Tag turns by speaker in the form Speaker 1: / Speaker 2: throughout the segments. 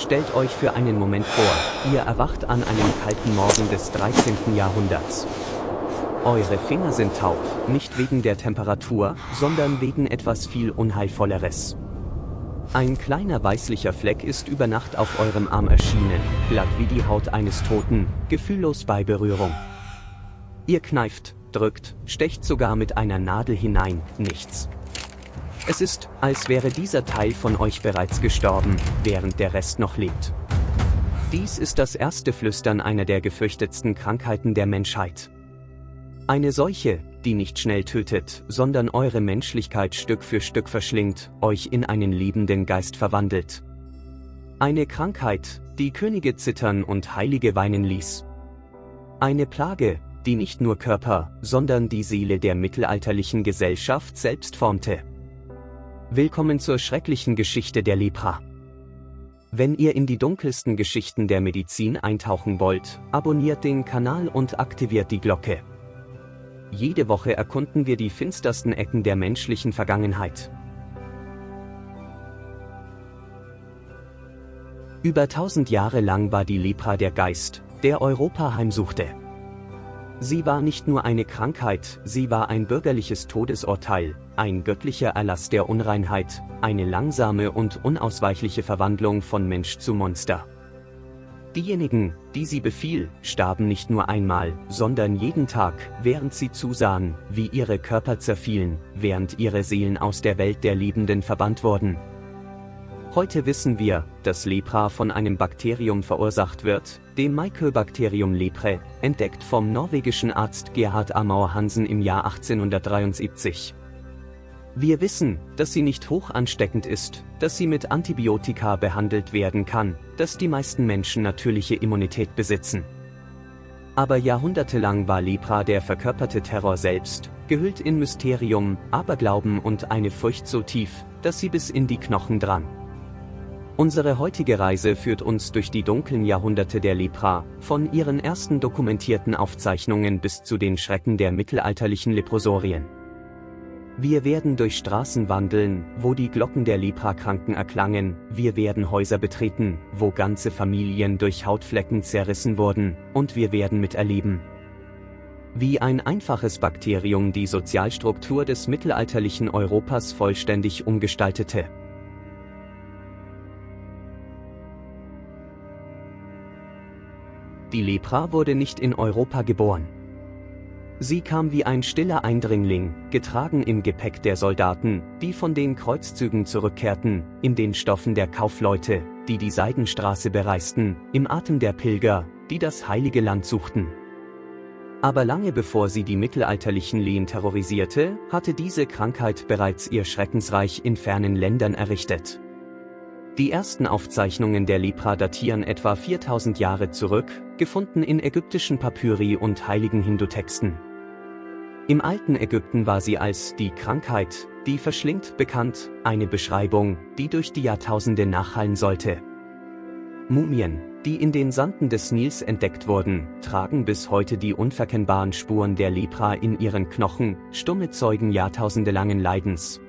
Speaker 1: Stellt euch für einen Moment vor, ihr erwacht an einem kalten Morgen des 13. Jahrhunderts. Eure Finger sind taub, nicht wegen der Temperatur, sondern wegen etwas viel Unheilvolleres. Ein kleiner weißlicher Fleck ist über Nacht auf eurem Arm erschienen, glatt wie die Haut eines Toten, gefühllos bei Berührung. Ihr kneift, drückt, stecht sogar mit einer Nadel hinein, nichts. Es ist, als wäre dieser Teil von euch bereits gestorben, während der Rest noch lebt. Dies ist das erste Flüstern einer der gefürchtetsten Krankheiten der Menschheit. Eine Seuche, die nicht schnell tötet, sondern eure Menschlichkeit Stück für Stück verschlingt, euch in einen liebenden Geist verwandelt. Eine Krankheit, die Könige zittern und Heilige weinen ließ. Eine Plage, die nicht nur Körper, sondern die Seele der mittelalterlichen Gesellschaft selbst formte. Willkommen zur schrecklichen Geschichte der Lepra. Wenn ihr in die dunkelsten Geschichten der Medizin eintauchen wollt, abonniert den Kanal und aktiviert die Glocke. Jede Woche erkunden wir die finstersten Ecken der menschlichen Vergangenheit. Über 1000 Jahre lang war die Lepra der Geist, der Europa heimsuchte. Sie war nicht nur eine Krankheit, sie war ein bürgerliches Todesurteil, ein göttlicher Erlass der Unreinheit, eine langsame und unausweichliche Verwandlung von Mensch zu Monster. Diejenigen, die sie befiel, starben nicht nur einmal, sondern jeden Tag, während sie zusahen, wie ihre Körper zerfielen, während ihre Seelen aus der Welt der Lebenden verbannt wurden. Heute wissen wir, dass Lepra von einem Bakterium verursacht wird, dem Mycobacterium leprae, entdeckt vom norwegischen Arzt Gerhard Amor Hansen im Jahr 1873. Wir wissen, dass sie nicht hoch ansteckend ist, dass sie mit Antibiotika behandelt werden kann, dass die meisten Menschen natürliche Immunität besitzen. Aber jahrhundertelang war Lepra der verkörperte Terror selbst, gehüllt in Mysterium, Aberglauben und eine Furcht so tief, dass sie bis in die Knochen drang. Unsere heutige Reise führt uns durch die dunklen Jahrhunderte der Lepra, von ihren ersten dokumentierten Aufzeichnungen bis zu den Schrecken der mittelalterlichen Leprosorien. Wir werden durch Straßen wandeln, wo die Glocken der Leprakranken erklangen, wir werden Häuser betreten, wo ganze Familien durch Hautflecken zerrissen wurden, und wir werden miterleben, wie ein einfaches Bakterium die Sozialstruktur des mittelalterlichen Europas vollständig umgestaltete. Die Lepra wurde nicht in Europa geboren. Sie kam wie ein stiller Eindringling, getragen im Gepäck der Soldaten, die von den Kreuzzügen zurückkehrten, in den Stoffen der Kaufleute, die die Seidenstraße bereisten, im Atem der Pilger, die das Heilige Land suchten. Aber lange bevor sie die mittelalterlichen Lehen terrorisierte, hatte diese Krankheit bereits ihr Schreckensreich in fernen Ländern errichtet. Die ersten Aufzeichnungen der Lepra datieren etwa 4000 Jahre zurück, gefunden in ägyptischen Papyri und heiligen Hindu-Texten. Im alten Ägypten war sie als die Krankheit, die verschlingt, bekannt, eine Beschreibung, die durch die Jahrtausende nachhallen sollte. Mumien, die in den Sanden des Nils entdeckt wurden, tragen bis heute die unverkennbaren Spuren der Lepra in ihren Knochen, stumme Zeugen jahrtausendelangen Leidens.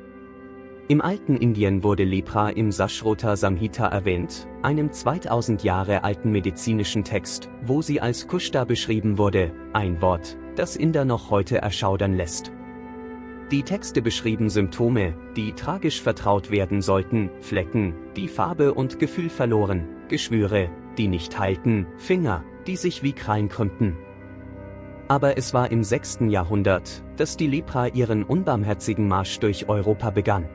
Speaker 1: Im alten Indien wurde Lepra im Sashrota Samhita erwähnt, einem 2000 Jahre alten medizinischen Text, wo sie als Kushta beschrieben wurde, ein Wort, das Inder noch heute erschaudern lässt. Die Texte beschrieben Symptome, die tragisch vertraut werden sollten, Flecken, die Farbe und Gefühl verloren, Geschwüre, die nicht heilten, Finger, die sich wie Krallen krümmten. Aber es war im 6. Jahrhundert, dass die Lepra ihren unbarmherzigen Marsch durch Europa begann.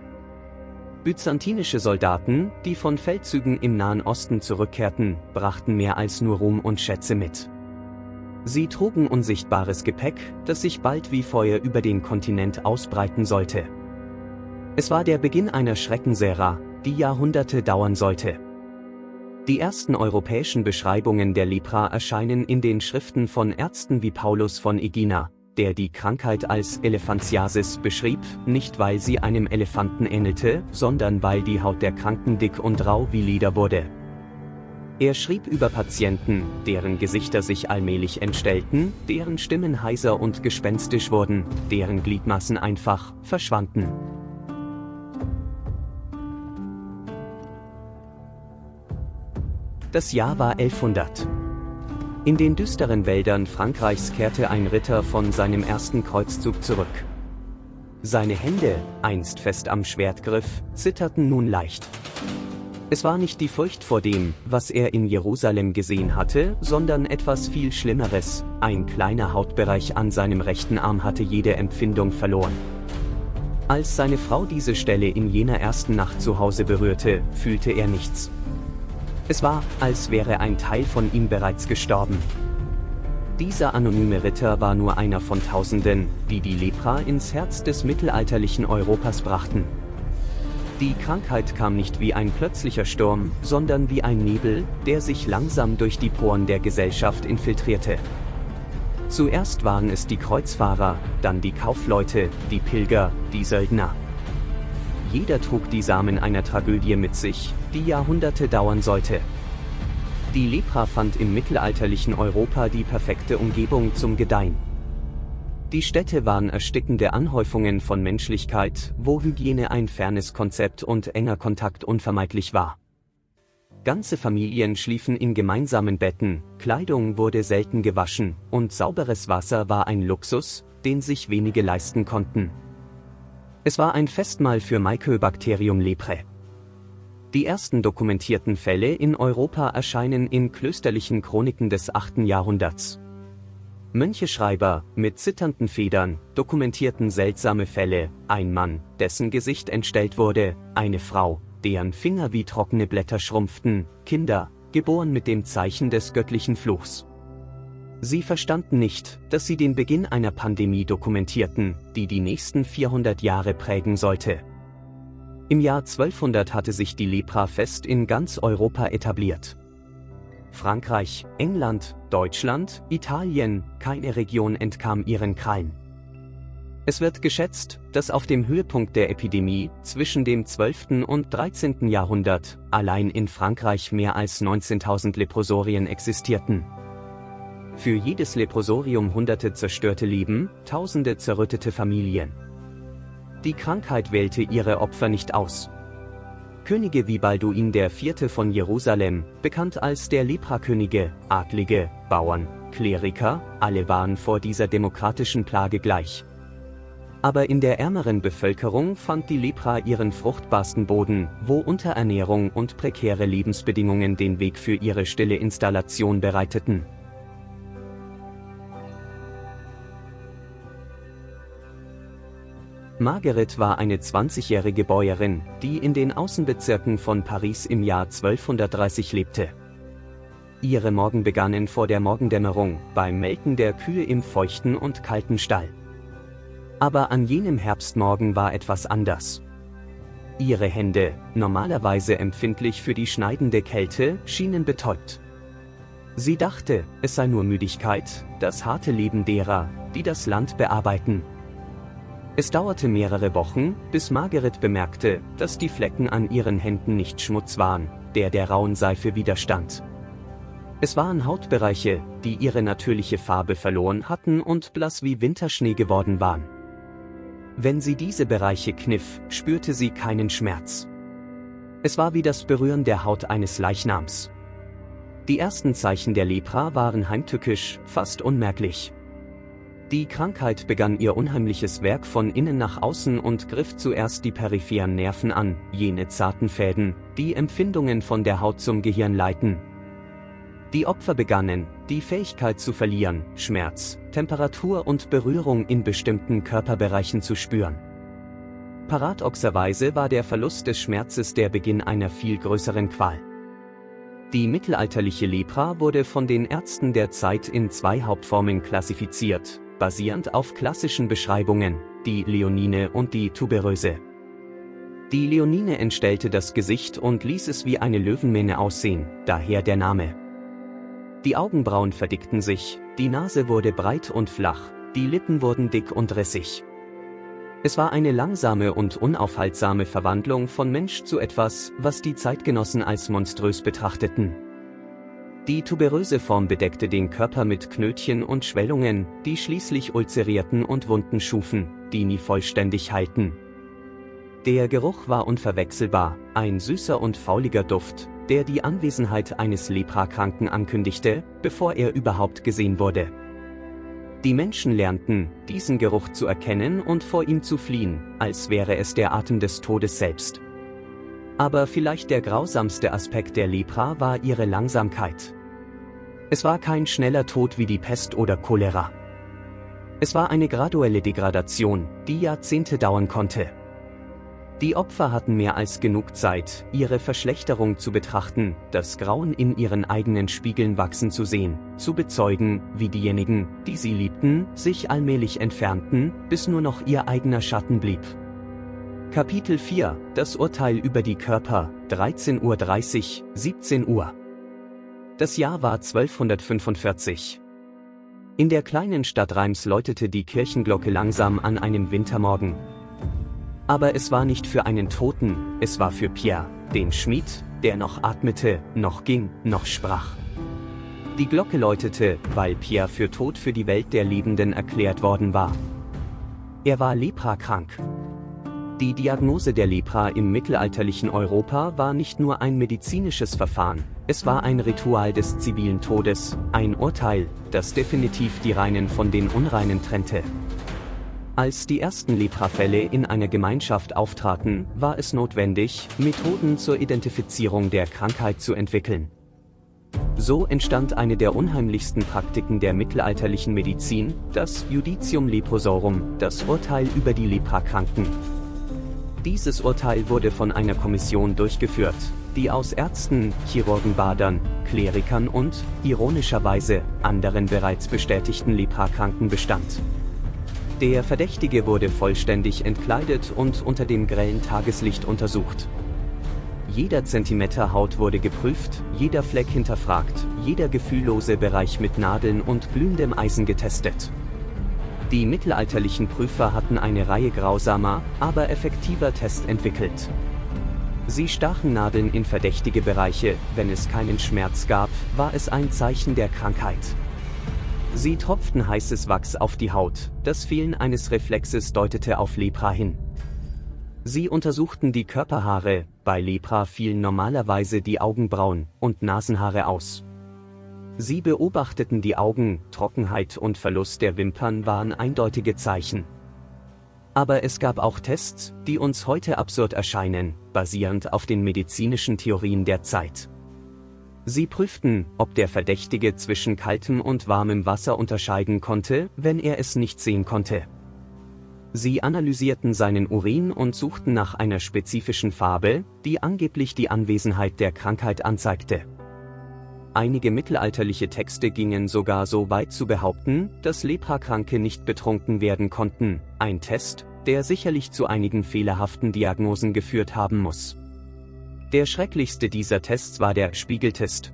Speaker 1: Byzantinische Soldaten, die von Feldzügen im Nahen Osten zurückkehrten, brachten mehr als nur Ruhm und Schätze mit. Sie trugen unsichtbares Gepäck, das sich bald wie Feuer über den Kontinent ausbreiten sollte. Es war der Beginn einer Schreckensära, die Jahrhunderte dauern sollte. Die ersten europäischen Beschreibungen der Lepra erscheinen in den Schriften von Ärzten wie Paulus von Egina, der die Krankheit als Elephantiasis beschrieb, nicht weil sie einem Elefanten ähnelte, sondern weil die Haut der Kranken dick und rau wie Leder wurde. Er schrieb über Patienten, deren Gesichter sich allmählich entstellten, deren Stimmen heiser und gespenstisch wurden, deren Gliedmaßen einfach verschwanden. Das Jahr war 1100. In den düsteren Wäldern Frankreichs kehrte ein Ritter von seinem ersten Kreuzzug zurück. Seine Hände, einst fest am Schwertgriff, zitterten nun leicht. Es war nicht die Furcht vor dem, was er in Jerusalem gesehen hatte, sondern etwas viel Schlimmeres: ein kleiner Hautbereich an seinem rechten Arm hatte jede Empfindung verloren. Als seine Frau diese Stelle in jener ersten Nacht zu Hause berührte, fühlte er nichts. Es war, als wäre ein Teil von ihm bereits gestorben. Dieser anonyme Ritter war nur einer von Tausenden, die die Lepra ins Herz des mittelalterlichen Europas brachten. Die Krankheit kam nicht wie ein plötzlicher Sturm, sondern wie ein Nebel, der sich langsam durch die Poren der Gesellschaft infiltrierte. Zuerst waren es die Kreuzfahrer, dann die Kaufleute, die Pilger, die Söldner. Jeder trug die Samen einer Tragödie mit sich, die Jahrhunderte dauern sollte. Die Lepra fand im mittelalterlichen Europa die perfekte Umgebung zum Gedeihen. Die Städte waren erstickende Anhäufungen von Menschlichkeit, wo Hygiene ein fernes Konzept und enger Kontakt unvermeidlich war. Ganze Familien schliefen in gemeinsamen Betten, Kleidung wurde selten gewaschen, und sauberes Wasser war ein Luxus, den sich wenige leisten konnten. Es war ein Festmahl für Mycobacterium leprae. Die ersten dokumentierten Fälle in Europa erscheinen in klösterlichen Chroniken des 8. Jahrhunderts. Möncheschreiber, mit zitternden Federn, dokumentierten seltsame Fälle: ein Mann, dessen Gesicht entstellt wurde, eine Frau, deren Finger wie trockene Blätter schrumpften, Kinder, geboren mit dem Zeichen des göttlichen Fluchs. Sie verstanden nicht, dass sie den Beginn einer Pandemie dokumentierten, die die nächsten 400 Jahre prägen sollte. Im Jahr 1200 hatte sich die Lepra fest in ganz Europa etabliert. Frankreich, England, Deutschland, Italien, keine Region entkam ihren Krallen. Es wird geschätzt, dass auf dem Höhepunkt der Epidemie, zwischen dem 12. und 13. Jahrhundert, allein in Frankreich mehr als 19.000 Leprosorien existierten. Für jedes Leprosorium Hunderte zerstörte Leben, Tausende zerrüttete Familien. Die Krankheit wählte ihre Opfer nicht aus. Könige wie Balduin IV. Von Jerusalem, bekannt als der Leprakönige, Adlige, Bauern, Kleriker, alle waren vor dieser demokratischen Plage gleich. Aber in der ärmeren Bevölkerung fand die Lepra ihren fruchtbarsten Boden, wo Unterernährung und prekäre Lebensbedingungen den Weg für ihre stille Installation bereiteten. Marguerite war eine 20-jährige Bäuerin, die in den Außenbezirken von Paris im Jahr 1230 lebte. Ihre Morgen begannen vor der Morgendämmerung, beim Melken der Kühe im feuchten und kalten Stall. Aber an jenem Herbstmorgen war etwas anders. Ihre Hände, normalerweise empfindlich für die schneidende Kälte, schienen betäubt. Sie dachte, es sei nur Müdigkeit, das harte Leben derer, die das Land bearbeiten. Es dauerte mehrere Wochen, bis Marguerite bemerkte, dass die Flecken an ihren Händen nicht Schmutz waren, der rauen Seife widerstand. Es waren Hautbereiche, die ihre natürliche Farbe verloren hatten und blass wie Winterschnee geworden waren. Wenn sie diese Bereiche kniff, spürte sie keinen Schmerz. Es war wie das Berühren der Haut eines Leichnams. Die ersten Zeichen der Lepra waren heimtückisch, fast unmerklich. Die Krankheit begann ihr unheimliches Werk von innen nach außen und griff zuerst die peripheren Nerven an, jene zarten Fäden, die Empfindungen von der Haut zum Gehirn leiten. Die Opfer begannen, die Fähigkeit zu verlieren, Schmerz, Temperatur und Berührung in bestimmten Körperbereichen zu spüren. Paradoxerweise war der Verlust des Schmerzes der Beginn einer viel größeren Qual. Die mittelalterliche Lepra wurde von den Ärzten der Zeit in 2 Hauptformen klassifiziert, basierend auf klassischen Beschreibungen, die Leonine und die Tuberöse. Die Leonine entstellte das Gesicht und ließ es wie eine Löwenmähne aussehen, daher der Name. Die Augenbrauen verdickten sich, die Nase wurde breit und flach, die Lippen wurden dick und rissig. Es war eine langsame und unaufhaltsame Verwandlung von Mensch zu etwas, was die Zeitgenossen als monströs betrachteten. Die tuberöse Form bedeckte den Körper mit Knötchen und Schwellungen, die schließlich ulzerierten und Wunden schufen, die nie vollständig heilten. Der Geruch war unverwechselbar, ein süßer und fauliger Duft, der die Anwesenheit eines Leprakranken ankündigte, bevor er überhaupt gesehen wurde. Die Menschen lernten, diesen Geruch zu erkennen und vor ihm zu fliehen, als wäre es der Atem des Todes selbst. Aber vielleicht der grausamste Aspekt der Lepra war ihre Langsamkeit. Es war kein schneller Tod wie die Pest oder Cholera. Es war eine graduelle Degradation, die Jahrzehnte dauern konnte. Die Opfer hatten mehr als genug Zeit, ihre Verschlechterung zu betrachten, das Grauen in ihren eigenen Spiegeln wachsen zu sehen, zu bezeugen, wie diejenigen, die sie liebten, sich allmählich entfernten, bis nur noch ihr eigener Schatten blieb. Kapitel 4 – Das Urteil über die Körper, 13:30 Uhr, 17 Uhr. Das Jahr war 1245. In der kleinen Stadt Reims läutete die Kirchenglocke langsam an einem Wintermorgen. Aber es war nicht für einen Toten, es war für Pierre, den Schmied, der noch atmete, noch ging, noch sprach. Die Glocke läutete, weil Pierre für tot für die Welt der Lebenden erklärt worden war. Er war leprakrank. Die Diagnose der Lepra im mittelalterlichen Europa war nicht nur ein medizinisches Verfahren, es war ein Ritual des zivilen Todes, ein Urteil, das definitiv die Reinen von den Unreinen trennte. Als die ersten Leprafälle in einer Gemeinschaft auftraten, war es notwendig, Methoden zur Identifizierung der Krankheit zu entwickeln. So entstand eine der unheimlichsten Praktiken der mittelalterlichen Medizin, das Judicium Leprosorum, das Urteil über die Leprakranken. Dieses Urteil wurde von einer Kommission durchgeführt, die aus Ärzten, Chirurgen, Badern, Klerikern und, ironischerweise, anderen bereits bestätigten Leprakranken bestand. Der Verdächtige wurde vollständig entkleidet und unter dem grellen Tageslicht untersucht. Jeder Zentimeter Haut wurde geprüft, jeder Fleck hinterfragt, jeder gefühllose Bereich mit Nadeln und glühendem Eisen getestet. Die mittelalterlichen Prüfer hatten eine Reihe grausamer, aber effektiver Tests entwickelt. Sie stachen Nadeln in verdächtige Bereiche, wenn es keinen Schmerz gab, war es ein Zeichen der Krankheit. Sie tropften heißes Wachs auf die Haut, das Fehlen eines Reflexes deutete auf Lepra hin. Sie untersuchten die Körperhaare, bei Lepra fielen normalerweise die Augenbrauen und Nasenhaare aus. Sie beobachteten die Augen, Trockenheit und Verlust der Wimpern waren eindeutige Zeichen. Aber es gab auch Tests, die uns heute absurd erscheinen, basierend auf den medizinischen Theorien der Zeit. Sie prüften, ob der Verdächtige zwischen kaltem und warmem Wasser unterscheiden konnte, wenn er es nicht sehen konnte. Sie analysierten seinen Urin und suchten nach einer spezifischen Farbe, die angeblich die Anwesenheit der Krankheit anzeigte. Einige mittelalterliche Texte gingen sogar so weit zu behaupten, dass Leprakranke nicht betrunken werden konnten, ein Test, der sicherlich zu einigen fehlerhaften Diagnosen geführt haben muss. Der schrecklichste dieser Tests war der Spiegeltest.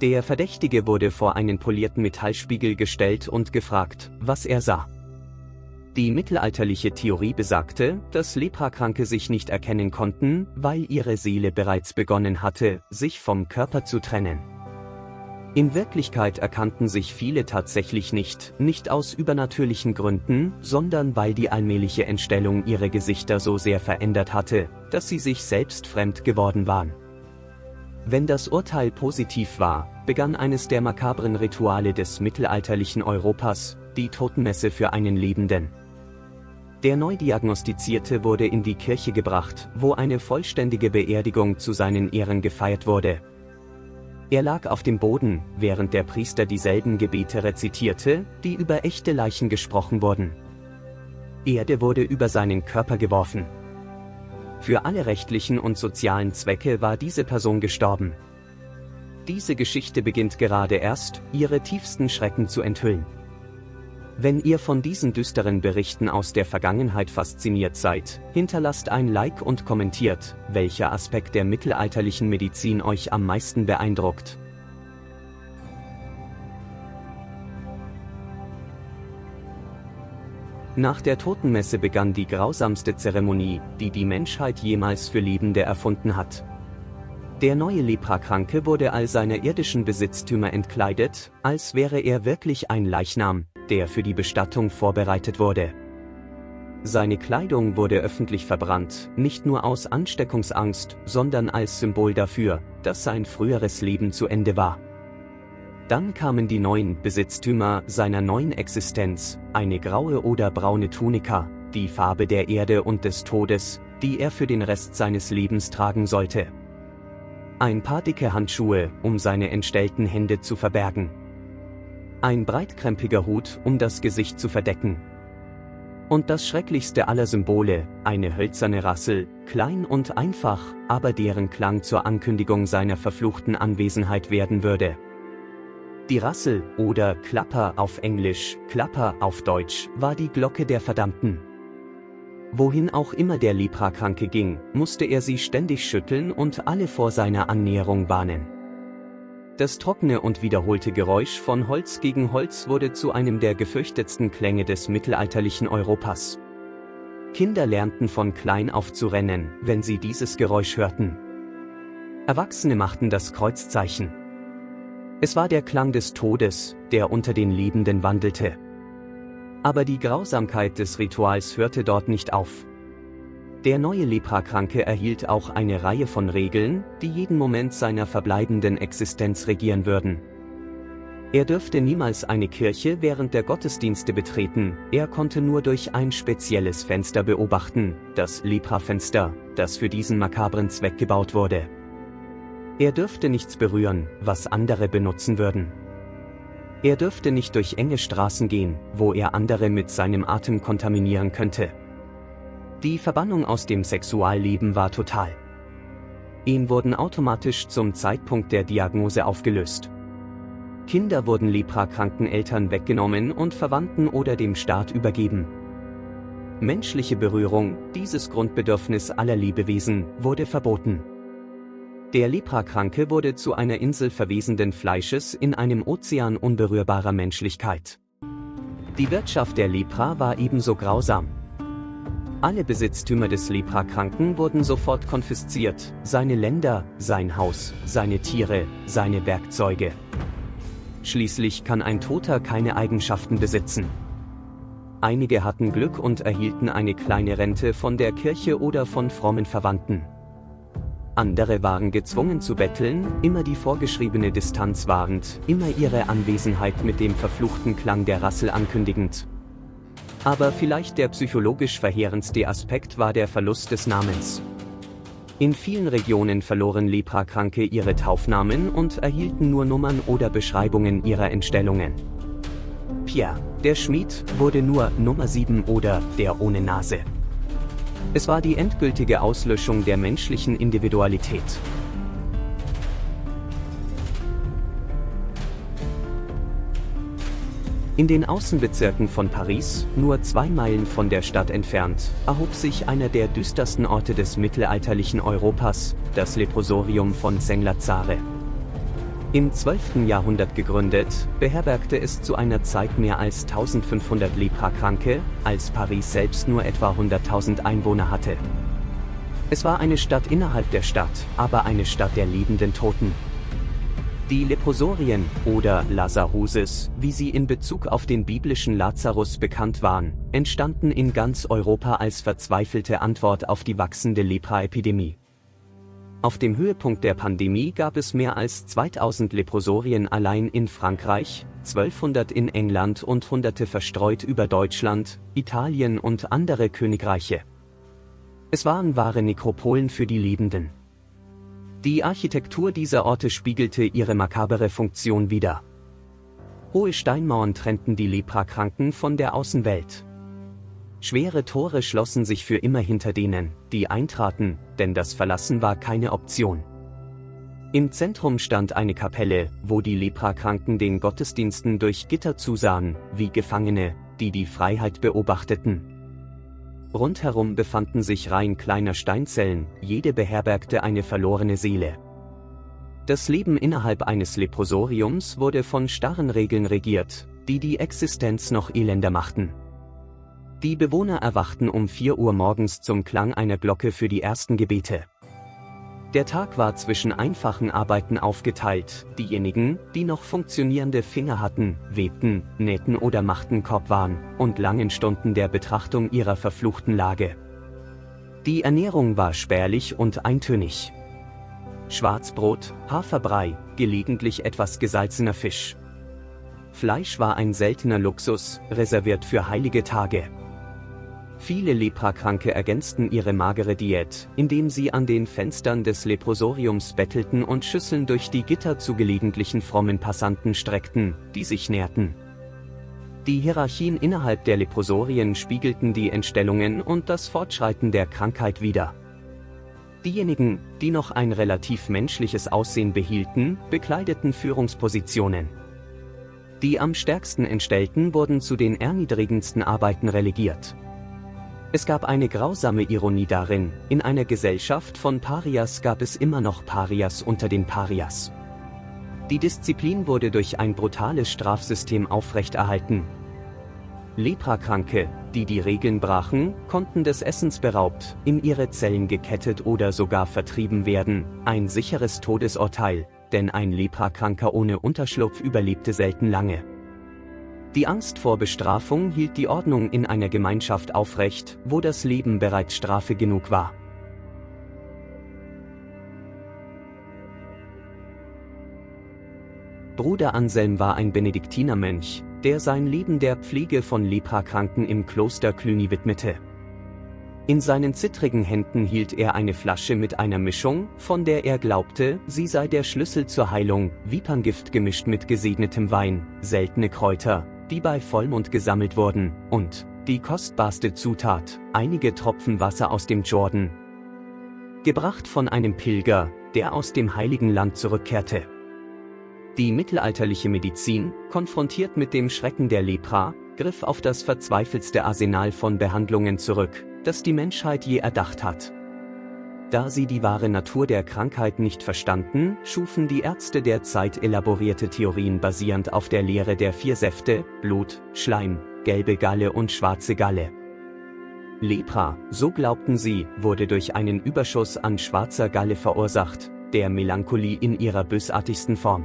Speaker 1: Der Verdächtige wurde vor einen polierten Metallspiegel gestellt und gefragt, was er sah. Die mittelalterliche Theorie besagte, dass Leprakranke sich nicht erkennen konnten, weil ihre Seele bereits begonnen hatte, sich vom Körper zu trennen. In Wirklichkeit erkannten sich viele tatsächlich nicht aus übernatürlichen Gründen, sondern weil die allmähliche Entstellung ihrer Gesichter so sehr verändert hatte, dass sie sich selbst fremd geworden waren. Wenn das Urteil positiv war, begann eines der makabren Rituale des mittelalterlichen Europas, die Totenmesse für einen Lebenden. Der Neudiagnostizierte wurde in die Kirche gebracht, wo eine vollständige Beerdigung zu seinen Ehren gefeiert wurde. Er lag auf dem Boden, während der Priester dieselben Gebete rezitierte, die über echte Leichen gesprochen wurden. Erde wurde über seinen Körper geworfen. Für alle rechtlichen und sozialen Zwecke war diese Person gestorben. Diese Geschichte beginnt gerade erst, ihre tiefsten Schrecken zu enthüllen. Wenn ihr von diesen düsteren Berichten aus der Vergangenheit fasziniert seid, hinterlasst ein Like und kommentiert, welcher Aspekt der mittelalterlichen Medizin euch am meisten beeindruckt. Nach der Totenmesse begann die grausamste Zeremonie, die die Menschheit jemals für Lebende erfunden hat. Der neue Leprakranke wurde all seiner irdischen Besitztümer entkleidet, als wäre er wirklich ein Leichnam, der für die Bestattung vorbereitet wurde. Seine Kleidung wurde öffentlich verbrannt, nicht nur aus Ansteckungsangst, sondern als Symbol dafür, dass sein früheres Leben zu Ende war. Dann kamen die neuen Besitztümer seiner neuen Existenz, eine graue oder braune Tunika, die Farbe der Erde und des Todes, die er für den Rest seines Lebens tragen sollte. Ein paar dicke Handschuhe, um seine entstellten Hände zu verbergen. Ein breitkrempiger Hut, um das Gesicht zu verdecken. Und das schrecklichste aller Symbole, eine hölzerne Rassel, klein und einfach, aber deren Klang zur Ankündigung seiner verfluchten Anwesenheit werden würde. Die Rassel, oder Klapper auf Englisch, Klapper auf Deutsch, war die Glocke der Verdammten. Wohin auch immer der Leprakranke ging, musste er sie ständig schütteln und alle vor seiner Annäherung warnen. Das trockene und wiederholte Geräusch von Holz gegen Holz wurde zu einem der gefürchtetsten Klänge des mittelalterlichen Europas. Kinder lernten von klein auf zu rennen, wenn sie dieses Geräusch hörten. Erwachsene machten das Kreuzzeichen. Es war der Klang des Todes, der unter den Lebenden wandelte. Aber die Grausamkeit des Rituals hörte dort nicht auf. Der neue Leprakranke erhielt auch eine Reihe von Regeln, die jeden Moment seiner verbleibenden Existenz regieren würden. Er dürfte niemals eine Kirche während der Gottesdienste betreten, er konnte nur durch ein spezielles Fenster beobachten, das Leprafenster, das für diesen makabren Zweck gebaut wurde. Er dürfte nichts berühren, was andere benutzen würden. Er dürfte nicht durch enge Straßen gehen, wo er andere mit seinem Atem kontaminieren könnte. Die Verbannung aus dem Sexualleben war total. Ehen wurden automatisch zum Zeitpunkt der Diagnose aufgelöst. Kinder wurden leprakranken Eltern weggenommen und Verwandten oder dem Staat übergeben. Menschliche Berührung, dieses Grundbedürfnis aller Lebewesen, wurde verboten. Der Leprakranke wurde zu einer Insel verwesenden Fleisches in einem Ozean unberührbarer Menschlichkeit. Die Wirtschaft der Lepra war ebenso grausam. Alle Besitztümer des Leprakranken wurden sofort konfisziert, seine Länder, sein Haus, seine Tiere, seine Werkzeuge. Schließlich kann ein Toter keine Eigenschaften besitzen. Einige hatten Glück und erhielten eine kleine Rente von der Kirche oder von frommen Verwandten. Andere waren gezwungen zu betteln, immer die vorgeschriebene Distanz wahrend, immer ihre Anwesenheit mit dem verfluchten Klang der Rassel ankündigend. Aber vielleicht der psychologisch verheerendste Aspekt war der Verlust des Namens. In vielen Regionen verloren Leprakranke ihre Taufnamen und erhielten nur Nummern oder Beschreibungen ihrer Entstellungen. Pierre, der Schmied, wurde nur Nummer 7 oder der ohne Nase. Es war die endgültige Auslöschung der menschlichen Individualität. In den Außenbezirken von Paris, nur 2 Meilen von der Stadt entfernt, erhob sich einer der düstersten Orte des mittelalterlichen Europas, das Leprosorium von Saint-Lazare. Im 12. Jahrhundert gegründet, beherbergte es zu einer Zeit mehr als 1500 Leprakranke, als Paris selbst nur etwa 100.000 Einwohner hatte. Es war eine Stadt innerhalb der Stadt, aber eine Stadt der lebenden Toten. Die Leprosorien, oder Lazaruses, wie sie in Bezug auf den biblischen Lazarus bekannt waren, entstanden in ganz Europa als verzweifelte Antwort auf die wachsende Lepraepidemie. Auf dem Höhepunkt der Pandemie gab es mehr als 2000 Leprosorien allein in Frankreich, 1200 in England und Hunderte verstreut über Deutschland, Italien und andere Königreiche. Es waren wahre Nekropolen für die Lebenden. Die Architektur dieser Orte spiegelte ihre makabere Funktion wider. Hohe Steinmauern trennten die Leprakranken von der Außenwelt. Schwere Tore schlossen sich für immer hinter denen, die eintraten, denn das Verlassen war keine Option. Im Zentrum stand eine Kapelle, wo die Leprakranken den Gottesdiensten durch Gitter zusahen, wie Gefangene, die die Freiheit beobachteten. Rundherum befanden sich Reihen kleiner Steinzellen, jede beherbergte eine verlorene Seele. Das Leben innerhalb eines Leprosoriums wurde von starren Regeln regiert, die die Existenz noch elender machten. Die Bewohner erwachten um 4 Uhr morgens zum Klang einer Glocke für die ersten Gebete. Der Tag war zwischen einfachen Arbeiten aufgeteilt, diejenigen, die noch funktionierende Finger hatten, webten, nähten oder machten Korbwaren, und langen Stunden der Betrachtung ihrer verfluchten Lage. Die Ernährung war spärlich und eintönig. Schwarzbrot, Haferbrei, gelegentlich etwas gesalzener Fisch. Fleisch war ein seltener Luxus, reserviert für heilige Tage. Viele Leprakranke ergänzten ihre magere Diät, indem sie an den Fenstern des Leprosoriums bettelten und Schüsseln durch die Gitter zu gelegentlichen frommen Passanten streckten, die sich nährten. Die Hierarchien innerhalb der Leprosorien spiegelten die Entstellungen und das Fortschreiten der Krankheit wider. Diejenigen, die noch ein relativ menschliches Aussehen behielten, bekleideten Führungspositionen. Die am stärksten Entstellten wurden zu den erniedrigendsten Arbeiten relegiert. Es gab eine grausame Ironie darin, in einer Gesellschaft von Parias gab es immer noch Parias unter den Parias. Die Disziplin wurde durch ein brutales Strafsystem aufrechterhalten. Leprakranke, die die Regeln brachen, konnten des Essens beraubt, in ihre Zellen gekettet oder sogar vertrieben werden, ein sicheres Todesurteil, denn ein Leprakranker ohne Unterschlupf überlebte selten lange. Die Angst vor Bestrafung hielt die Ordnung in einer Gemeinschaft aufrecht, wo das Leben bereits Strafe genug war. Bruder Anselm war ein Benediktinermönch, der sein Leben der Pflege von Leprakranken im Kloster Cluny widmete. In seinen zittrigen Händen hielt er eine Flasche mit einer Mischung, von der er glaubte, sie sei der Schlüssel zur Heilung, Viperngift gemischt mit gesegnetem Wein, seltene Kräuter, die bei Vollmond gesammelt wurden, und, die kostbarste Zutat, einige Tropfen Wasser aus dem Jordan. Gebracht von einem Pilger, der aus dem Heiligen Land zurückkehrte. Die mittelalterliche Medizin, konfrontiert mit dem Schrecken der Lepra, griff auf das verzweifeltste Arsenal von Behandlungen zurück, das die Menschheit je erdacht hat. Da sie die wahre Natur der Krankheit nicht verstanden, schufen die Ärzte der Zeit elaborierte Theorien basierend auf der Lehre der 4 Säfte, Blut, Schleim, gelbe Galle und schwarze Galle. Lepra, so glaubten sie, wurde durch einen Überschuss an schwarzer Galle verursacht, der Melancholie in ihrer bösartigsten Form.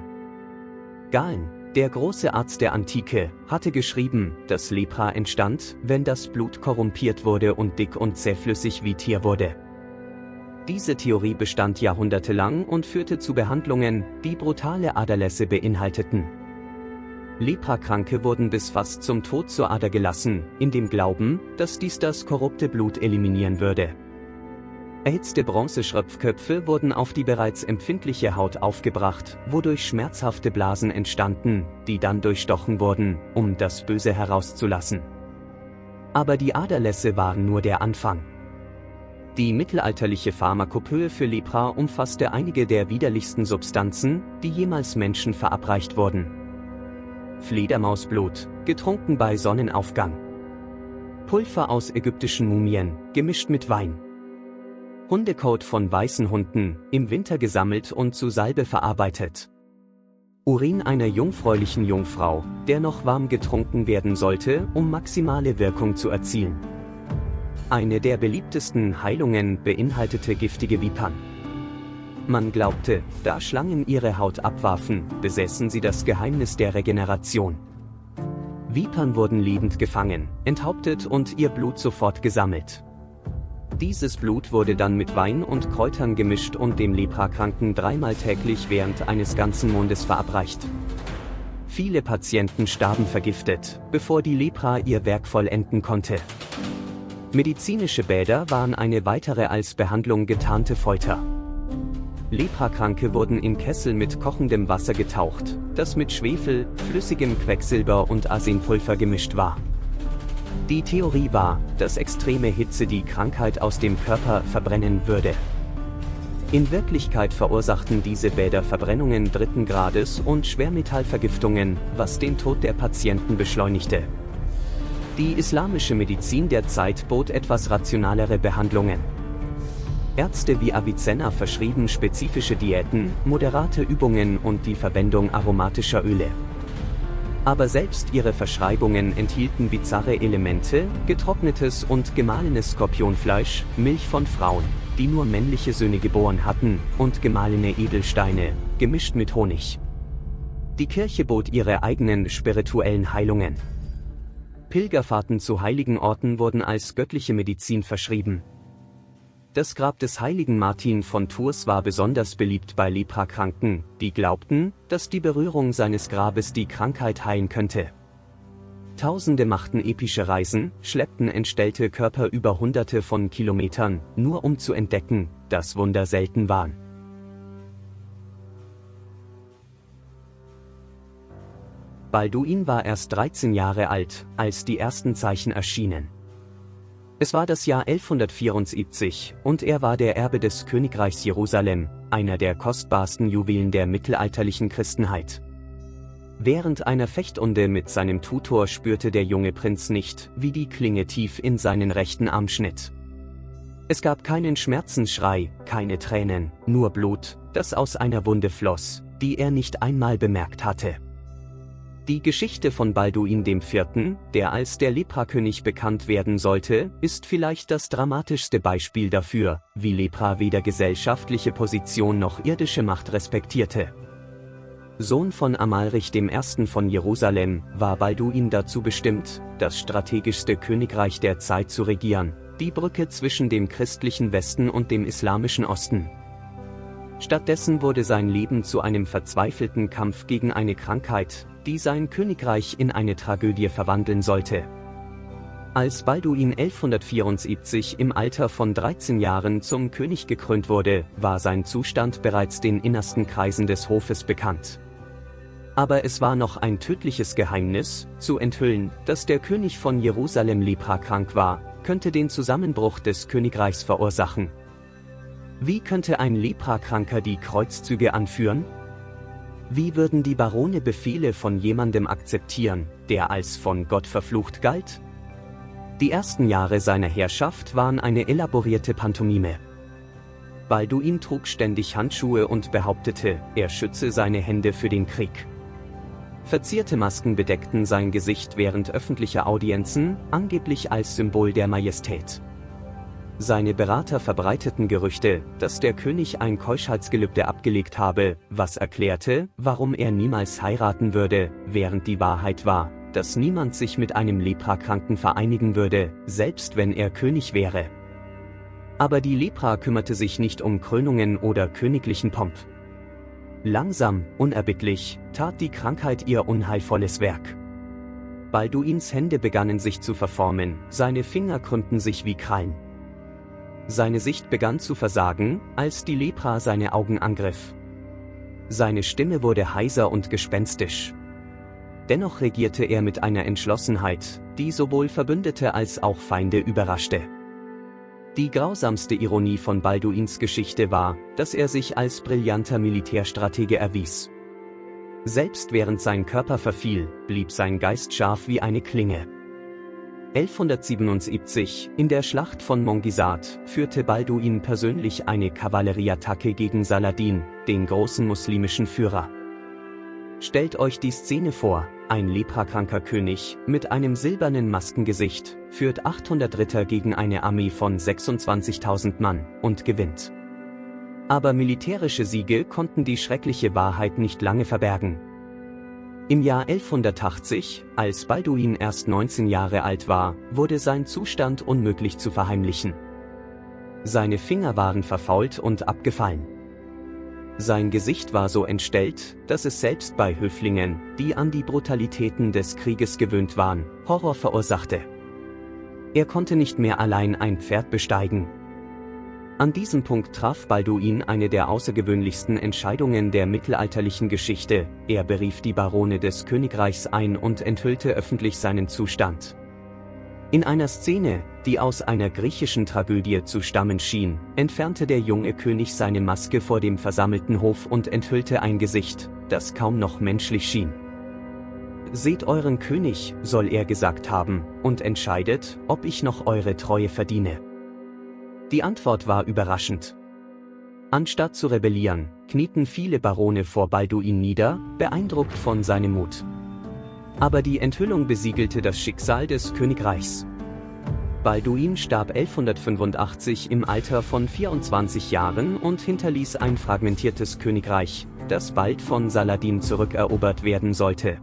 Speaker 1: Galen, der große Arzt der Antike, hatte geschrieben, dass Lepra entstand, wenn das Blut korrumpiert wurde und dick und zähflüssig wie Tier wurde. Diese Theorie bestand jahrhundertelang und führte zu Behandlungen, die brutale Aderlässe beinhalteten. Leprakranke wurden bis fast zum Tod zur Ader gelassen, in dem Glauben, dass dies das korrupte Blut eliminieren würde. Erhitzte Bronzeschröpfköpfe wurden auf die bereits empfindliche Haut aufgebracht, wodurch schmerzhafte Blasen entstanden, die dann durchstochen wurden, um das Böse herauszulassen. Aber die Aderlässe waren nur der Anfang. Die mittelalterliche Pharmakopoe für Lepra umfasste einige der widerlichsten Substanzen, die jemals Menschen verabreicht wurden. Fledermausblut, getrunken bei Sonnenaufgang. Pulver aus ägyptischen Mumien, gemischt mit Wein. Hundekot von weißen Hunden, im Winter gesammelt und zu Salbe verarbeitet. Urin einer jungfräulichen Jungfrau, der noch warm getrunken werden sollte, um maximale Wirkung zu erzielen. Eine der beliebtesten Heilungen beinhaltete giftige Vipern. Man glaubte, da Schlangen ihre Haut abwarfen, besäßen sie das Geheimnis der Regeneration. Vipern wurden lebend gefangen, enthauptet und ihr Blut sofort gesammelt. Dieses Blut wurde dann mit Wein und Kräutern gemischt und dem Leprakranken 3-mal täglich während eines ganzen Mondes verabreicht. Viele Patienten starben vergiftet, bevor die Lepra ihr Werk vollenden konnte. Medizinische Bäder waren eine weitere als Behandlung getarnte Folter. Leprakranke wurden in Kessel mit kochendem Wasser getaucht, das mit Schwefel, flüssigem Quecksilber und Arsenpulver gemischt war. Die Theorie war, dass extreme Hitze die Krankheit aus dem Körper verbrennen würde. In Wirklichkeit verursachten diese Bäder Verbrennungen 3. Grades und Schwermetallvergiftungen, was den Tod der Patienten beschleunigte. Die islamische Medizin der Zeit bot etwas rationalere Behandlungen. Ärzte wie Avicenna verschrieben spezifische Diäten, moderate Übungen und die Verwendung aromatischer Öle. Aber selbst ihre Verschreibungen enthielten bizarre Elemente, getrocknetes und gemahlenes Skorpionfleisch, Milch von Frauen, die nur männliche Söhne geboren hatten, und gemahlene Edelsteine, gemischt mit Honig. Die Kirche bot ihre eigenen spirituellen Heilungen. Pilgerfahrten zu heiligen Orten wurden als göttliche Medizin verschrieben. Das Grab des heiligen Martin von Tours war besonders beliebt bei Leprakranken, die glaubten, dass die Berührung seines Grabes die Krankheit heilen könnte. Tausende machten epische Reisen, schleppten entstellte Körper über Hunderte von Kilometern, nur um zu entdecken, dass Wunder selten waren. Balduin war erst 13 Jahre alt, als die ersten Zeichen erschienen. Es war das Jahr 1174, und er war der Erbe des Königreichs Jerusalem, einer der kostbarsten Juwelen der mittelalterlichen Christenheit. Während einer Fechtunde mit seinem Tutor spürte der junge Prinz nicht, wie die Klinge tief in seinen rechten Arm schnitt. Es gab keinen Schmerzensschrei, keine Tränen, nur Blut, das aus einer Wunde floss, die er nicht einmal bemerkt hatte. Die Geschichte von Balduin IV., der als der Leprakönig bekannt werden sollte, ist vielleicht das dramatischste Beispiel dafür, wie Lepra weder gesellschaftliche Position noch irdische Macht respektierte. Sohn von Amalrich I. von Jerusalem, war Balduin dazu bestimmt, das strategischste Königreich der Zeit zu regieren, die Brücke zwischen dem christlichen Westen und dem islamischen Osten. Stattdessen wurde sein Leben zu einem verzweifelten Kampf gegen eine Krankheit, die sein Königreich in eine Tragödie verwandeln sollte. Als Balduin 1174 im Alter von 13 Jahren zum König gekrönt wurde, war sein Zustand bereits den innersten Kreisen des Hofes bekannt. Aber es war noch ein tödliches Geheimnis, zu enthüllen, dass der König von Jerusalem leprakrank war, könnte den Zusammenbruch des Königreichs verursachen. Wie könnte ein Leprakranker die Kreuzzüge anführen? Wie würden die Barone Befehle von jemandem akzeptieren, der als von Gott verflucht galt? Die ersten Jahre seiner Herrschaft waren eine elaborierte Pantomime. Balduin trug ständig Handschuhe und behauptete, er schütze seine Hände für den Krieg. Verzierte Masken bedeckten sein Gesicht während öffentlicher Audienzen, angeblich als Symbol der Majestät. Seine Berater verbreiteten Gerüchte, dass der König ein Keuschheitsgelübde abgelegt habe, was erklärte, warum er niemals heiraten würde, während die Wahrheit war, dass niemand sich mit einem Leprakranken vereinigen würde, selbst wenn er König wäre. Aber die Lepra kümmerte sich nicht um Krönungen oder königlichen Pomp. Langsam, unerbittlich, tat die Krankheit ihr unheilvolles Werk. Balduins Hände begannen sich zu verformen, seine Finger krümmten sich wie Krallen. Seine Sicht begann zu versagen, als die Lepra seine Augen angriff. Seine Stimme wurde heiser und gespenstisch. Dennoch regierte er mit einer Entschlossenheit, die sowohl Verbündete als auch Feinde überraschte. Die grausamste Ironie von Balduins Geschichte war, dass er sich als brillanter Militärstratege erwies. Selbst während sein Körper verfiel, blieb sein Geist scharf wie eine Klinge. 1177, in der Schlacht von Mongisart, führte Balduin persönlich eine Kavallerieattacke gegen Saladin, den großen muslimischen Führer. Stellt euch die Szene vor, ein leprakranker König, mit einem silbernen Maskengesicht, führt 800 Ritter gegen eine Armee von 26.000 Mann und gewinnt. Aber militärische Siege konnten die schreckliche Wahrheit nicht lange verbergen. Im Jahr 1180, als Balduin erst 19 Jahre alt war, wurde sein Zustand unmöglich zu verheimlichen. Seine Finger waren verfault und abgefallen. Sein Gesicht war so entstellt, dass es selbst bei Höflingen, die an die Brutalitäten des Krieges gewöhnt waren, Horror verursachte. Er konnte nicht mehr allein ein Pferd besteigen. An diesem Punkt traf Balduin eine der außergewöhnlichsten Entscheidungen der mittelalterlichen Geschichte. Er berief die Barone des Königreichs ein und enthüllte öffentlich seinen Zustand. In einer Szene, die aus einer griechischen Tragödie zu stammen schien, entfernte der junge König seine Maske vor dem versammelten Hof und enthüllte ein Gesicht, das kaum noch menschlich schien. Seht euren König, soll er gesagt haben, und entscheidet, ob ich noch eure Treue verdiene. Die Antwort war überraschend. Anstatt zu rebellieren, knieten viele Barone vor Balduin nieder, beeindruckt von seinem Mut. Aber die Enthüllung besiegelte das Schicksal des Königreichs. Balduin starb 1185 im Alter von 24 Jahren und hinterließ ein fragmentiertes Königreich, das bald von Saladin zurückerobert werden sollte.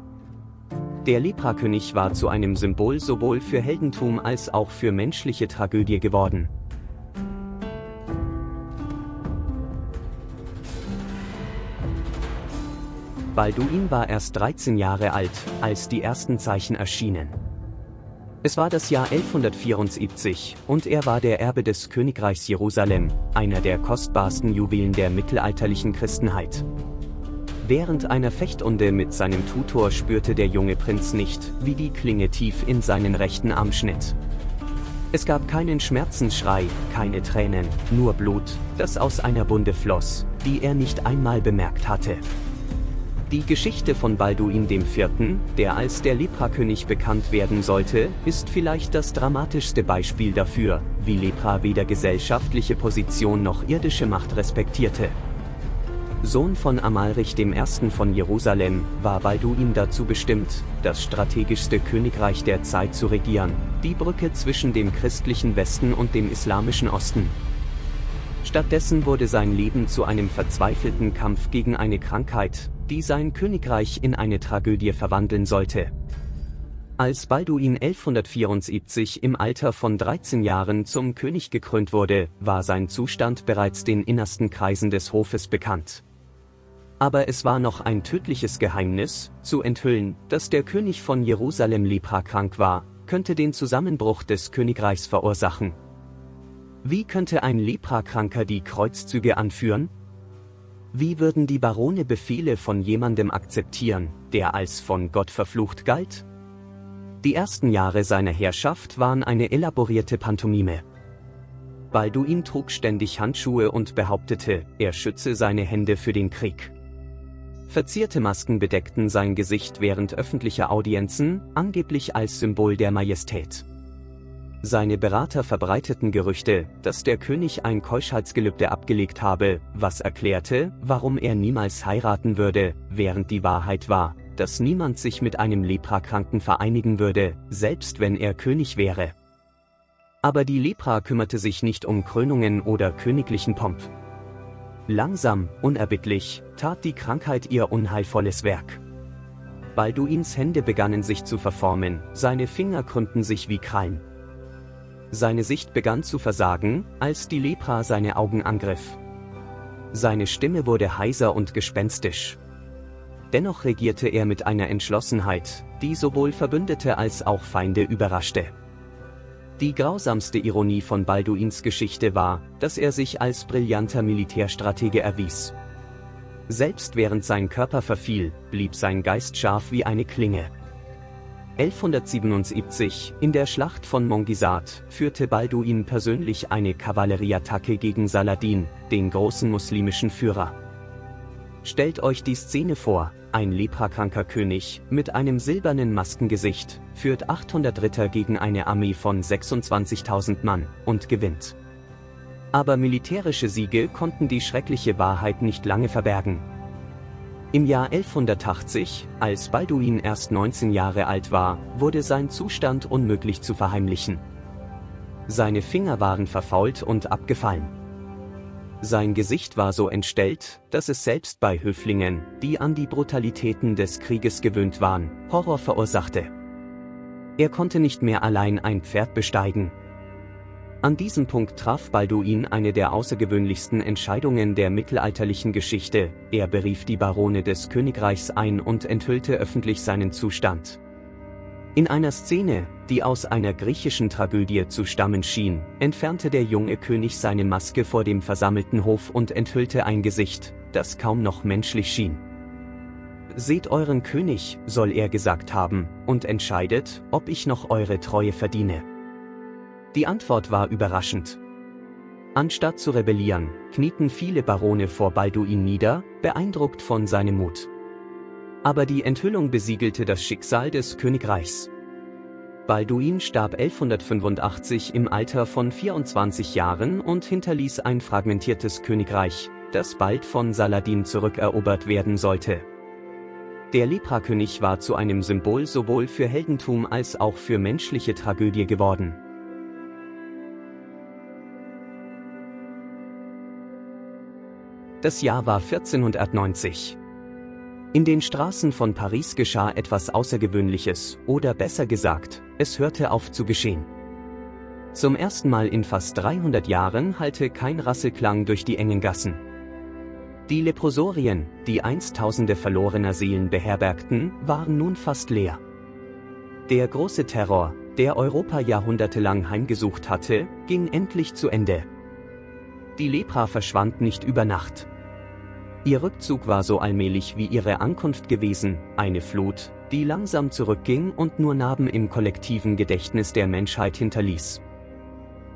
Speaker 1: Der Leprakönig war zu einem Symbol sowohl für Heldentum als auch für menschliche Tragödie geworden. Balduin war erst 13 Jahre alt, als die ersten Zeichen erschienen. Es war das Jahr 1174 und er war der Erbe des Königreichs Jerusalem, einer der kostbarsten Juwelen der mittelalterlichen Christenheit. Während einer Fechtrunde mit seinem Tutor spürte der junge Prinz nicht, wie die Klinge tief in seinen rechten Arm schnitt. Es gab keinen Schmerzensschrei, keine Tränen, nur Blut, das aus einer Wunde floss, die er nicht einmal bemerkt hatte. Die Geschichte von Balduin IV., der als der Leprakönig bekannt werden sollte, ist vielleicht das dramatischste Beispiel dafür, wie Lepra weder gesellschaftliche Position noch irdische Macht respektierte. Sohn von Amalrich I. von Jerusalem, war Balduin dazu bestimmt, das strategischste Königreich der Zeit zu regieren, die Brücke zwischen dem christlichen Westen und dem islamischen Osten. Stattdessen wurde sein Leben zu einem verzweifelten Kampf gegen eine Krankheit, die sein Königreich in eine Tragödie verwandeln sollte. Als Balduin 1174 im Alter von 13 Jahren zum König gekrönt wurde, war sein Zustand bereits den innersten Kreisen des Hofes bekannt. Aber es war noch ein tödliches Geheimnis, zu enthüllen, dass der König von Jerusalem leprakrank war, könnte den Zusammenbruch des Königreichs verursachen. Wie könnte ein Leprakranker die Kreuzzüge anführen? Wie würden die Barone Befehle von jemandem akzeptieren, der als von Gott verflucht galt? Die ersten Jahre seiner Herrschaft waren eine elaborierte Pantomime. Balduin trug ständig Handschuhe und behauptete, er schütze seine Hände für den Krieg. Verzierte Masken bedeckten sein Gesicht während öffentlicher Audienzen, angeblich als Symbol der Majestät. Seine Berater verbreiteten Gerüchte, dass der König ein Keuschheitsgelübde abgelegt habe, was erklärte, warum er niemals heiraten würde, während die Wahrheit war, dass niemand sich mit einem Leprakranken vereinigen würde, selbst wenn er König wäre. Aber die Lepra kümmerte sich nicht um Krönungen oder königlichen Pomp. Langsam, unerbittlich, tat die Krankheit ihr unheilvolles Werk. Balduins Hände begannen sich zu verformen, seine Finger krümmten sich wie Krallen. Seine Sicht begann zu versagen, als die Lepra seine Augen angriff. Seine Stimme wurde heiser und gespenstisch. Dennoch regierte er mit einer Entschlossenheit, die sowohl Verbündete als auch Feinde überraschte. Die grausamste Ironie von Balduins Geschichte war, dass er sich als brillanter Militärstratege erwies. Selbst während sein Körper verfiel, blieb sein Geist scharf wie eine Klinge. 1177, in der Schlacht von Mongisat, führte Balduin persönlich eine Kavallerieattacke gegen Saladin, den großen muslimischen Führer. Stellt euch die Szene vor, ein leprakranker König, mit einem silbernen Maskengesicht, führt 800 Ritter gegen eine Armee von 26.000 Mann und gewinnt. Aber militärische Siege konnten die schreckliche Wahrheit nicht lange verbergen. Im Jahr 1180, als Balduin erst 19 Jahre alt war, wurde sein Zustand unmöglich zu verheimlichen. Seine Finger waren verfault und abgefallen. Sein Gesicht war so entstellt, dass es selbst bei Höflingen, die an die Brutalitäten des Krieges gewöhnt waren, Horror verursachte. Er konnte nicht mehr allein ein Pferd besteigen. An diesem Punkt traf Balduin eine der außergewöhnlichsten Entscheidungen der mittelalterlichen Geschichte, er berief die Barone des Königreichs ein und enthüllte öffentlich seinen Zustand. In einer Szene, die aus einer griechischen Tragödie zu stammen schien, entfernte der junge König seine Maske vor dem versammelten Hof und enthüllte ein Gesicht, das kaum noch menschlich schien. »Seht euren König«, soll er gesagt haben, »und entscheidet, ob ich noch eure Treue verdiene.« Die Antwort war überraschend. Anstatt zu rebellieren, knieten viele Barone vor Balduin nieder, beeindruckt von seinem Mut. Aber die Enthüllung besiegelte das Schicksal des Königreichs. Balduin starb 1185 im Alter von 24 Jahren und hinterließ ein fragmentiertes Königreich, das bald von Saladin zurückerobert werden sollte. Der Leprakönig war zu einem Symbol sowohl für Heldentum als auch für menschliche Tragödie geworden. Das Jahr war 1490. In den Straßen von Paris geschah etwas Außergewöhnliches, oder besser gesagt, es hörte auf zu geschehen. Zum ersten Mal in fast 300 Jahren hallte kein Rasselklang durch die engen Gassen. Die Leprosorien, die einst Tausende verlorener Seelen beherbergten, waren nun fast leer. Der große Terror, der Europa jahrhundertelang heimgesucht hatte, ging endlich zu Ende. Die Lepra verschwand nicht über Nacht. Ihr Rückzug war so allmählich wie ihre Ankunft gewesen, eine Flut, die langsam zurückging und nur Narben im kollektiven Gedächtnis der Menschheit hinterließ.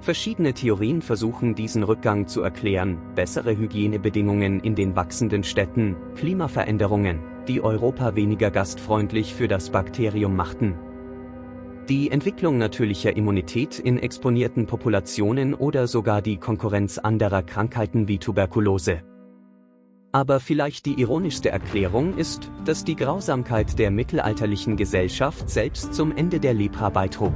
Speaker 1: Verschiedene Theorien versuchen diesen Rückgang zu erklären: bessere Hygienebedingungen in den wachsenden Städten, Klimaveränderungen, die Europa weniger gastfreundlich für das Bakterium machten. Die Entwicklung natürlicher Immunität in exponierten Populationen oder sogar die Konkurrenz anderer Krankheiten wie Tuberkulose. Aber vielleicht die ironischste Erklärung ist, dass die Grausamkeit der mittelalterlichen Gesellschaft selbst zum Ende der Lepra beitrug.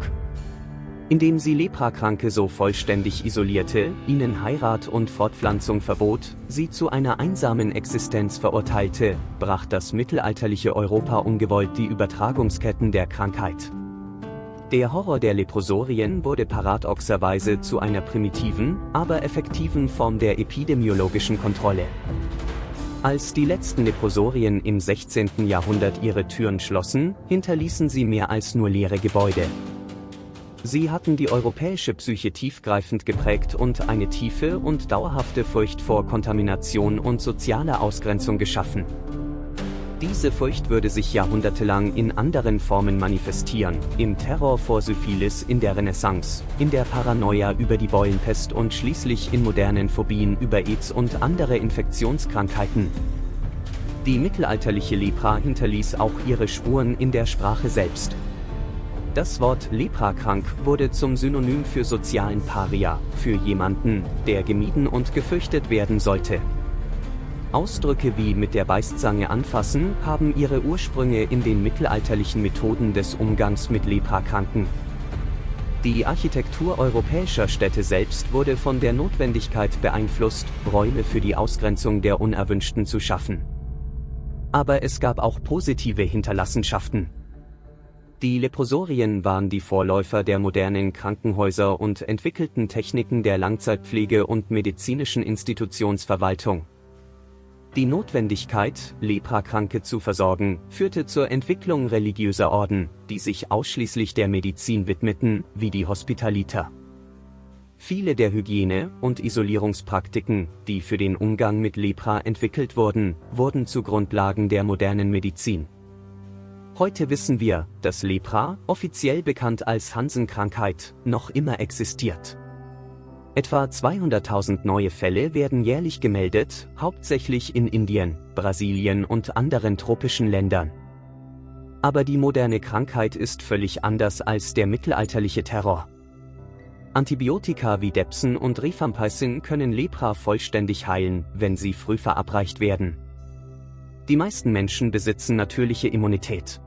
Speaker 1: Indem sie Leprakranke so vollständig isolierte, ihnen Heirat und Fortpflanzung verbot, sie zu einer einsamen Existenz verurteilte, brach das mittelalterliche Europa ungewollt die Übertragungsketten der Krankheit. Der Horror der Leprosorien wurde paradoxerweise zu einer primitiven, aber effektiven Form der epidemiologischen Kontrolle. Als die letzten Leprosorien im 16. Jahrhundert ihre Türen schlossen, hinterließen sie mehr als nur leere Gebäude. Sie hatten die europäische Psyche tiefgreifend geprägt und eine tiefe und dauerhafte Furcht vor Kontamination und sozialer Ausgrenzung geschaffen. Diese Furcht würde sich jahrhundertelang in anderen Formen manifestieren: im Terror vor Syphilis in der Renaissance, in der Paranoia über die Beulenpest und schließlich in modernen Phobien über AIDS und andere Infektionskrankheiten. Die mittelalterliche Lepra hinterließ auch ihre Spuren in der Sprache selbst. Das Wort leprakrank wurde zum Synonym für sozialen Paria, für jemanden, der gemieden und gefürchtet werden sollte. Ausdrücke wie mit der Beißzange anfassen haben ihre Ursprünge in den mittelalterlichen Methoden des Umgangs mit Leprakranken. Die Architektur europäischer Städte selbst wurde von der Notwendigkeit beeinflusst, Räume für die Ausgrenzung der Unerwünschten zu schaffen. Aber es gab auch positive Hinterlassenschaften. Die Leprosorien waren die Vorläufer der modernen Krankenhäuser und entwickelten Techniken der Langzeitpflege und medizinischen Institutionsverwaltung. Die Notwendigkeit, Leprakranke zu versorgen, führte zur Entwicklung religiöser Orden, die sich ausschließlich der Medizin widmeten, wie die Hospitaliter. Viele der Hygiene- und Isolierungspraktiken, die für den Umgang mit Lepra entwickelt wurden, wurden zu Grundlagen der modernen Medizin. Heute wissen wir, dass Lepra, offiziell bekannt als Hansenkrankheit, noch immer existiert. Etwa 200.000 neue Fälle werden jährlich gemeldet, hauptsächlich in Indien, Brasilien und anderen tropischen Ländern. Aber die moderne Krankheit ist völlig anders als der mittelalterliche Terror. Antibiotika wie Depsen und Rifampicin können Lepra vollständig heilen, wenn sie früh verabreicht werden. Die meisten Menschen besitzen natürliche Immunität.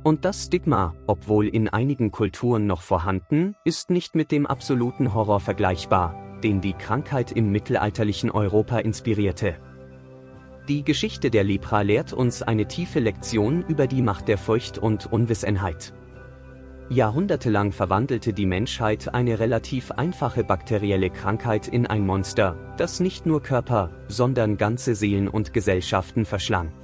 Speaker 1: Und das Stigma, obwohl in einigen Kulturen noch vorhanden, ist nicht mit dem absoluten Horror vergleichbar, den die Krankheit im mittelalterlichen Europa inspirierte. Die Geschichte der Lepra lehrt uns eine tiefe Lektion über die Macht der Furcht und Unwissenheit. Jahrhundertelang verwandelte die Menschheit eine relativ einfache bakterielle Krankheit in ein Monster, das nicht nur Körper, sondern ganze Seelen und Gesellschaften verschlang.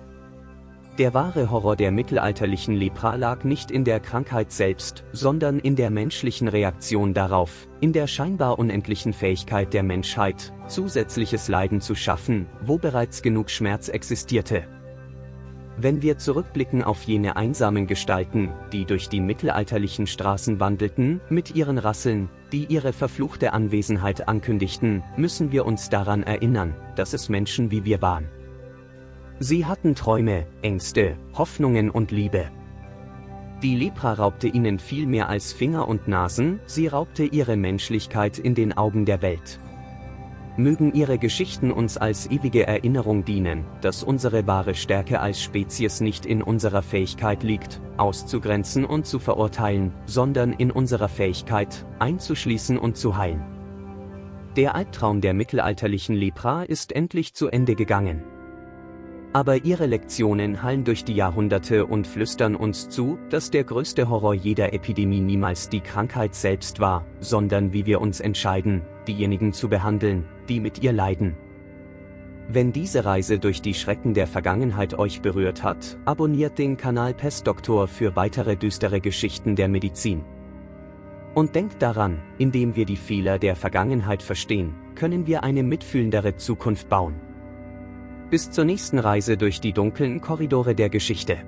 Speaker 1: Der wahre Horror der mittelalterlichen Lepra lag nicht in der Krankheit selbst, sondern in der menschlichen Reaktion darauf, in der scheinbar unendlichen Fähigkeit der Menschheit, zusätzliches Leiden zu schaffen, wo bereits genug Schmerz existierte. Wenn wir zurückblicken auf jene einsamen Gestalten, die durch die mittelalterlichen Straßen wandelten, mit ihren Rasseln, die ihre verfluchte Anwesenheit ankündigten, müssen wir uns daran erinnern, dass es Menschen wie wir waren. Sie hatten Träume, Ängste, Hoffnungen und Liebe. Die Lepra raubte ihnen viel mehr als Finger und Nasen, sie raubte ihre Menschlichkeit in den Augen der Welt. Mögen ihre Geschichten uns als ewige Erinnerung dienen, dass unsere wahre Stärke als Spezies nicht in unserer Fähigkeit liegt, auszugrenzen und zu verurteilen, sondern in unserer Fähigkeit, einzuschließen und zu heilen. Der Albtraum der mittelalterlichen Lepra ist endlich zu Ende gegangen. Aber ihre Lektionen hallen durch die Jahrhunderte und flüstern uns zu, dass der größte Horror jeder Epidemie niemals die Krankheit selbst war, sondern wie wir uns entscheiden, diejenigen zu behandeln, die mit ihr leiden. Wenn diese Reise durch die Schrecken der Vergangenheit euch berührt hat, abonniert den Kanal Pestdoktor für weitere düstere Geschichten der Medizin. Und denkt daran, indem wir die Fehler der Vergangenheit verstehen, können wir eine mitfühlendere Zukunft bauen. Bis zur nächsten Reise durch die dunklen Korridore der Geschichte.